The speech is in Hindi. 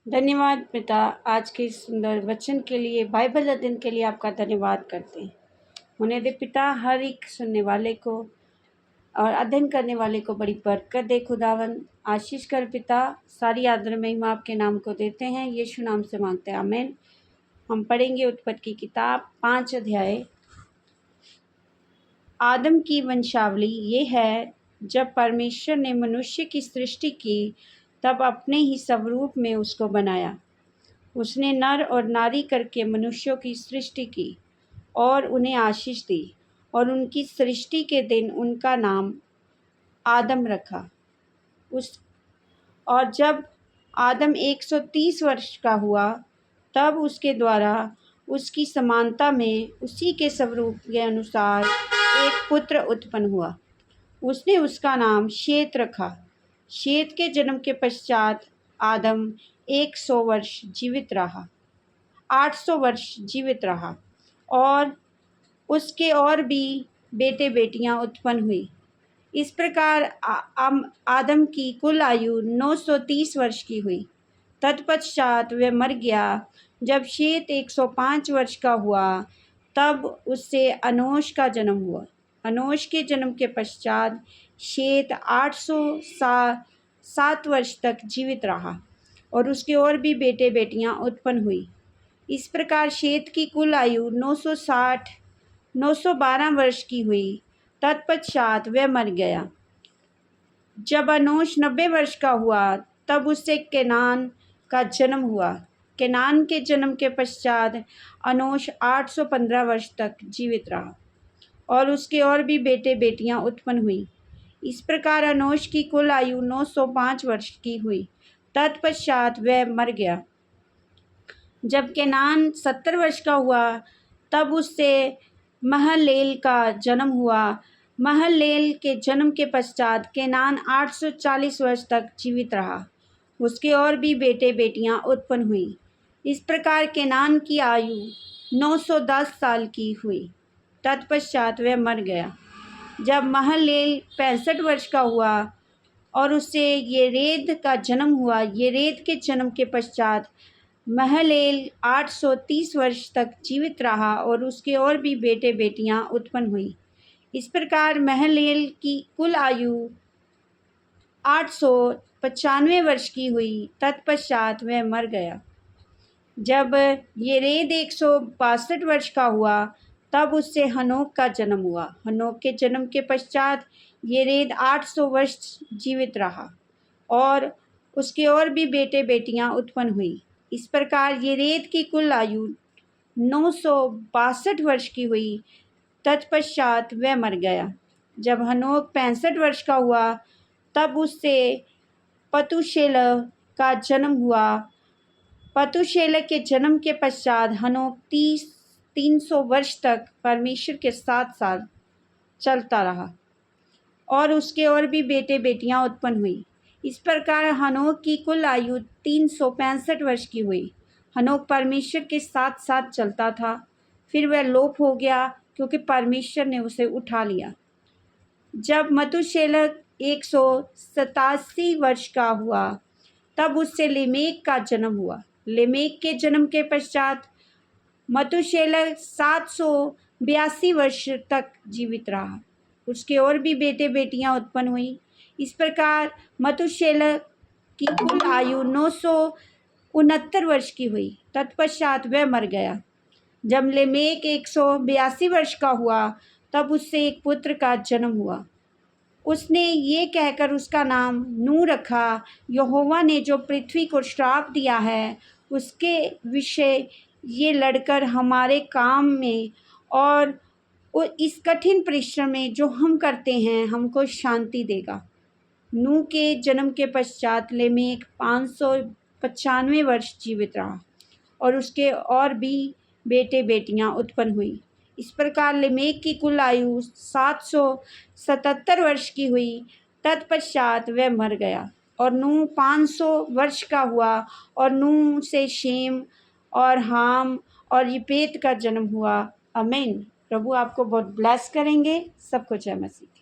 धन्यवाद पिता, आज के इस सुंदर वचन के लिए, बाइबल अध्ययन के लिए आपका धन्यवाद करते हैं। होने दे पिता, हर एक सुनने वाले को और अध्ययन करने वाले को बड़ी बरकत दे खुदावन। आशीष कर पिता, सारी आदर महिमा आपके नाम को देते हैं, यीशु नाम से मांगते हैं, आमीन। हम पढ़ेंगे उत्पत्ति की किताब 5 अध्याय। आदम की वंशावली ये है, जब परमेश्वर ने मनुष्य की सृष्टि की तब अपने ही स्वरूप में उसको बनाया। उसने नर और नारी करके मनुष्यों की सृष्टि की और उन्हें आशीष दी और उनकी सृष्टि के दिन उनका नाम आदम रखा। और जब आदम 130 वर्ष का हुआ तब उसके द्वारा उसकी समानता में उसी के स्वरूप के अनुसार एक पुत्र उत्पन्न हुआ। उसने उसका नाम शेत रखा। शेत के जन्म के पश्चात आदम 100 वर्ष जीवित रहा, 800 वर्ष जीवित रहा और उसके और भी बेटे बेटियां उत्पन्न हुई। इस प्रकार आदम की कुल आयु 930 वर्ष की हुई। तत्पश्चात वह मर गया। जब शेत 105 वर्ष का हुआ तब उससे अनोश का जन्म हुआ। अनोश के जन्म के पश्चात शेत 807 वर्ष तक जीवित रहा और उसके और भी बेटे बेटियां उत्पन्न हुई। इस प्रकार शेत की कुल आयु 912 वर्ष की हुई। तत्पश्चात वह मर गया। जब अनोश 90 वर्ष का हुआ तब उससे केनान का जन्म हुआ। केनान के जन्म के पश्चात अनोश 815 वर्ष तक जीवित रहा और उसके और भी बेटे बेटियां उत्पन्न हुई। इस प्रकार अनोश की कुल आयु 905 वर्ष की हुई। तत्पश्चात वह मर गया। जब केनान 70 वर्ष का हुआ तब उससे महललेल का जन्म हुआ। महललेल के जन्म के पश्चात केनान 840 वर्ष तक जीवित रहा। उसके और भी बेटे बेटियां उत्पन्न हुई। इस प्रकार केनान की आयु 910 साल की हुई। तत्पश्चात वह मर गया। जब महललेल 65 वर्ष का हुआ और उससे येरेद का जन्म हुआ। येरेद के जन्म के पश्चात महललेल 830 वर्ष तक जीवित रहा और उसके और भी बेटे बेटियां उत्पन्न हुई। इस प्रकार महललेल की कुल आयु 895 वर्ष की हुई। तत्पश्चात वह मर गया। जब येरेद 162 वर्ष का हुआ तब उससे हनोक का जन्म हुआ। हनोक के जन्म के पश्चात येरेद 800 वर्ष जीवित रहा और उसके और भी बेटे बेटियां उत्पन्न हुई। इस प्रकार येरेद की कुल आयु 962 वर्ष की हुई। तत्पश्चात वह मर गया। जब हनोक 65 वर्ष का हुआ तब उससे पतुशेलह का जन्म हुआ। पतुशेलह के जन्म के पश्चात हनोक 300 वर्ष तक परमेश्वर के साथ चलता रहा और उसके और भी बेटे बेटियां उत्पन्न हुई। इस प्रकार हनोक की कुल आयु 365 वर्ष की हुई। हनोक परमेश्वर के साथ साथ चलता था, फिर वह लोप हो गया क्योंकि परमेश्वर ने उसे उठा लिया। जब मतुशेलह 187 वर्ष का हुआ तब उससे लेमेक का जन्म हुआ। लेमेक के जन्म के पश्चात मतुशेलह 782 वर्ष तक जीवित रहा। उसके और भी बेटे बेटियां उत्पन्न हुई। इस प्रकार मतुशेलह की कुल आयु 969 वर्ष की हुई। तत्पश्चात वह मर गया। जब लेमेक 182 वर्ष का हुआ तब उससे एक पुत्र का जन्म हुआ। उसने ये कहकर उसका नाम नूह रखा, यहोवा ने जो पृथ्वी को श्राप दिया है उसके विषय ये लड़कर हमारे काम में और इस कठिन परिश्रम में जो हम करते हैं हमको शांति देगा। नूह के जन्म के पश्चात लेमेक 595 वर्ष जीवित रहा और उसके और भी बेटे बेटियां उत्पन्न हुई। इस प्रकार लेमेक की कुल आयु 777 वर्ष की हुई। तत्पश्चात वह मर गया और नूह 500 वर्ष का हुआ और नूह से शेम और हाम और यपेत का जन्म हुआ। आमीन। प्रभु आपको बहुत ब्लेस करेंगे। सबको जय मसीह।